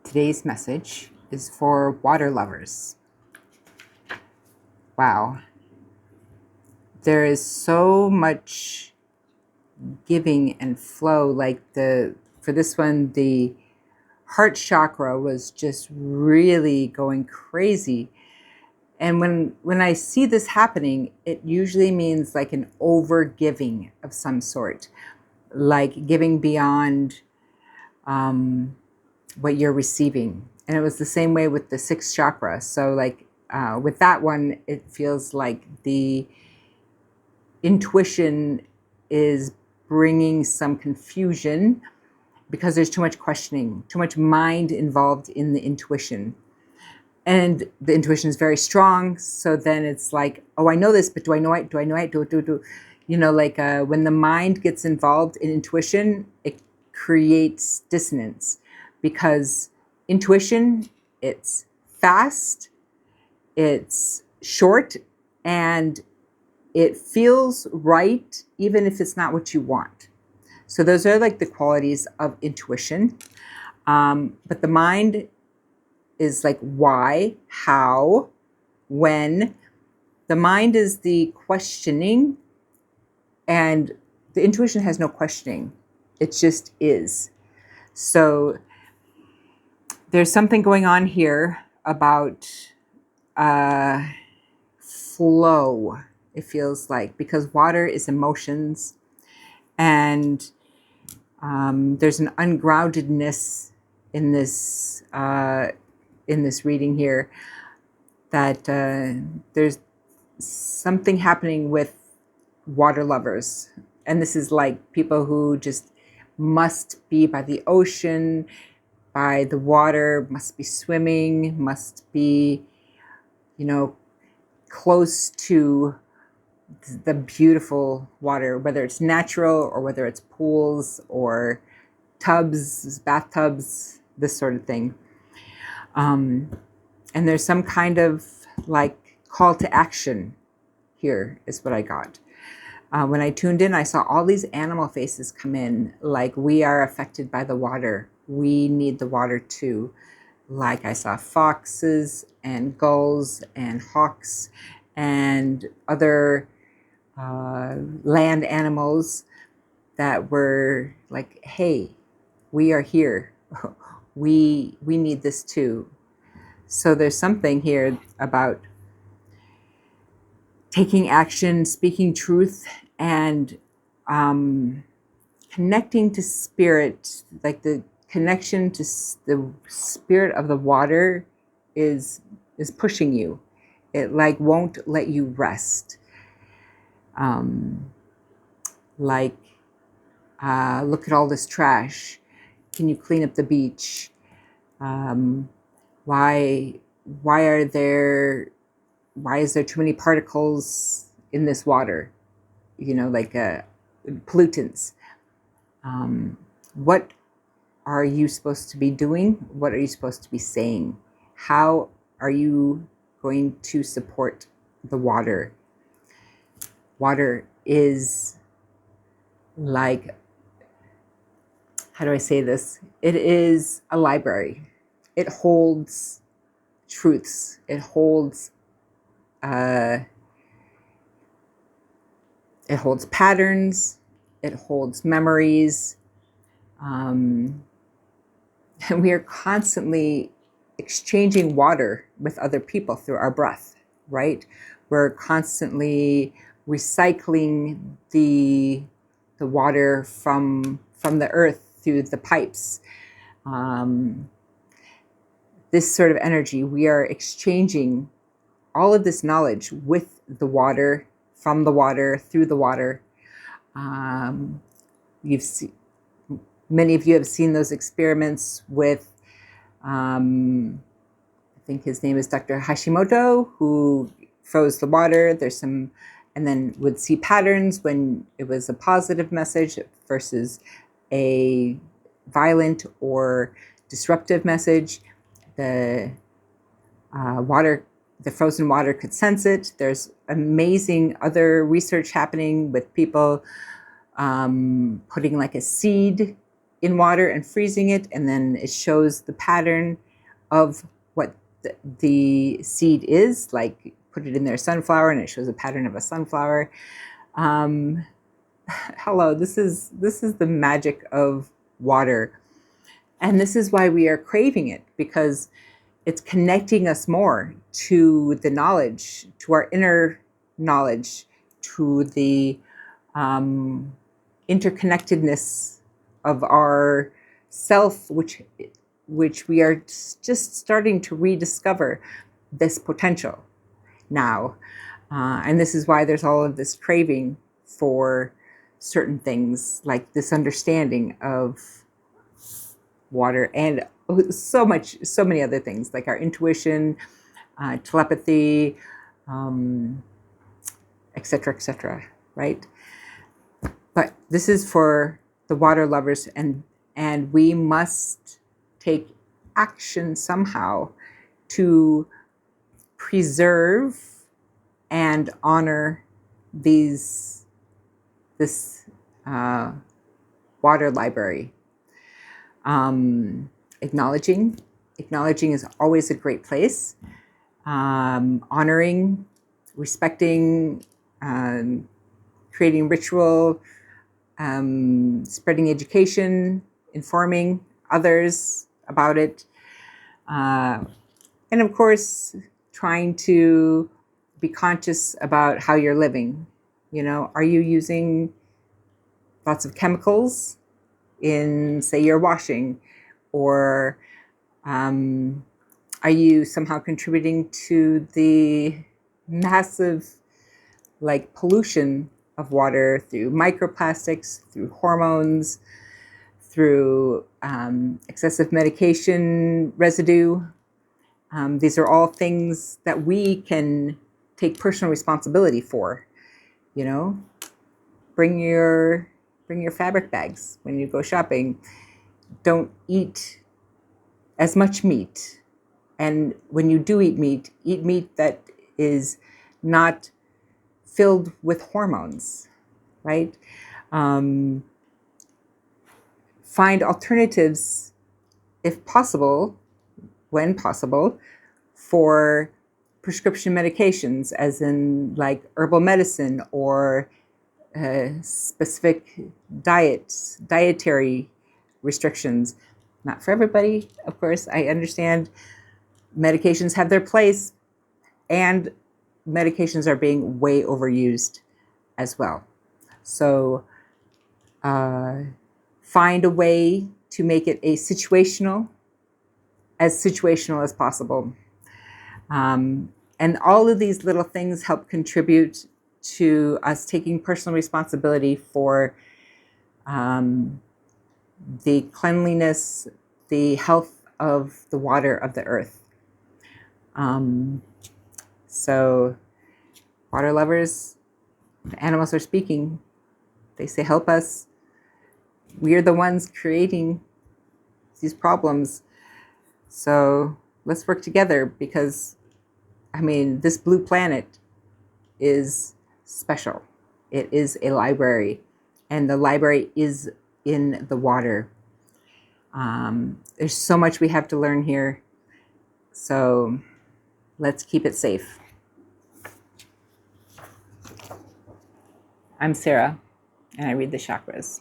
Today's message is for water lovers. Wow. There is so much giving and flow. For this one, the heart chakra was just really going crazy. And when I see this happening, it usually means like an over giving of some sort, like giving beyond what you're receiving. And it was the same way with the sixth chakra. So with that one, it feels like the intuition is bringing some confusion because there's too much questioning, too much mind involved in the intuition. And the intuition is very strong. So then it's like, oh, I know this, but do I know it? Do I know it? Do. When the mind gets involved in intuition, it creates dissonance because intuition, it's fast, it's short, and it feels right, even if it's not what you want. So those are like the qualities of intuition. But the mind is like why, how, when. The mind is the questioning, and the intuition has no questioning. It just is. So there's something going on here about flow, it feels like, because water is emotions, and there's an ungroundedness in this reading here, that there's something happening with water lovers. And this is like people who just must be by the ocean, by the water, must be swimming, must be, close to the beautiful water, whether it's natural or whether it's pools or tubs, bathtubs, this sort of thing. And there's some kind of like call to action here is what I got. When I tuned in, I saw all these animal faces come in, like we are affected by the water. We need the water too. Like I saw foxes and gulls and hawks and other land animals that were like, hey, we are here. We need this too. So there's something here about taking action, speaking truth, and connecting to spirit. Like the connection to the spirit of the water is pushing you. It like won't let you rest. Look at all this trash. Can you clean up the beach? Why is there too many particles in this water? Pollutants. What are you supposed to be doing? What are you supposed to be saying? How are you going to support the water? Water is like, how do I say this? It is a library. It holds truths. It holds patterns. It holds memories. And we are constantly exchanging water with other people through our breath, right? We're constantly recycling the water from the earth through the pipes. This sort of energy, we are exchanging all of this knowledge with the water, from the water, through the water. Many of you have seen those experiments with, I think his name is Dr. Hashimoto, who froze the water. And then would see patterns when it was a positive message versus a violent or disruptive message. The frozen water could sense it. There's amazing other research happening with people putting like a seed in water and freezing it, and then it shows the pattern of what the seed is. Like, put it in there, sunflower, and it shows a pattern of a sunflower. Hello, this is the magic of water. And this is why we are craving it, because it's connecting us more to the knowledge, to our inner knowledge, to the interconnectedness of our self, which we are just starting to rediscover this potential now. And this is why there's all of this craving for certain things, like this understanding of water, and so many other things, like our intuition, telepathy, etc., right? But this is for the water lovers, and we must take action somehow to preserve and honor this water library. Acknowledging is always a great place. Honoring, respecting, creating ritual, spreading education, informing others about it, and of course, trying to be conscious about how you're living. You know, are you using lots of chemicals in, say, your washing, or are you somehow contributing to the massive, like, pollution of water through microplastics, through hormones, through excessive medication residue? These are all things that we can take personal responsibility for. You know, bring your fabric bags when you go shopping. Don't eat as much meat. And when you do eat meat that is not filled with hormones, right? Find alternatives, if possible, when possible, for prescription medications, as in like herbal medicine or specific dietary restrictions. Not for everybody, of course. I understand medications have their place, and medications are being way overused as well. So find a way to make it as situational as possible. And all of these little things help contribute to us taking personal responsibility for the cleanliness, the health of the water of the earth. So, water lovers, the animals are speaking. They say, help us. We are the ones creating these problems. So let's work together, because, I mean, this blue planet is special. It is a library, and the library is in the water. There's so much we have to learn here. So let's keep it safe. I'm Sarah, and I read the chakras.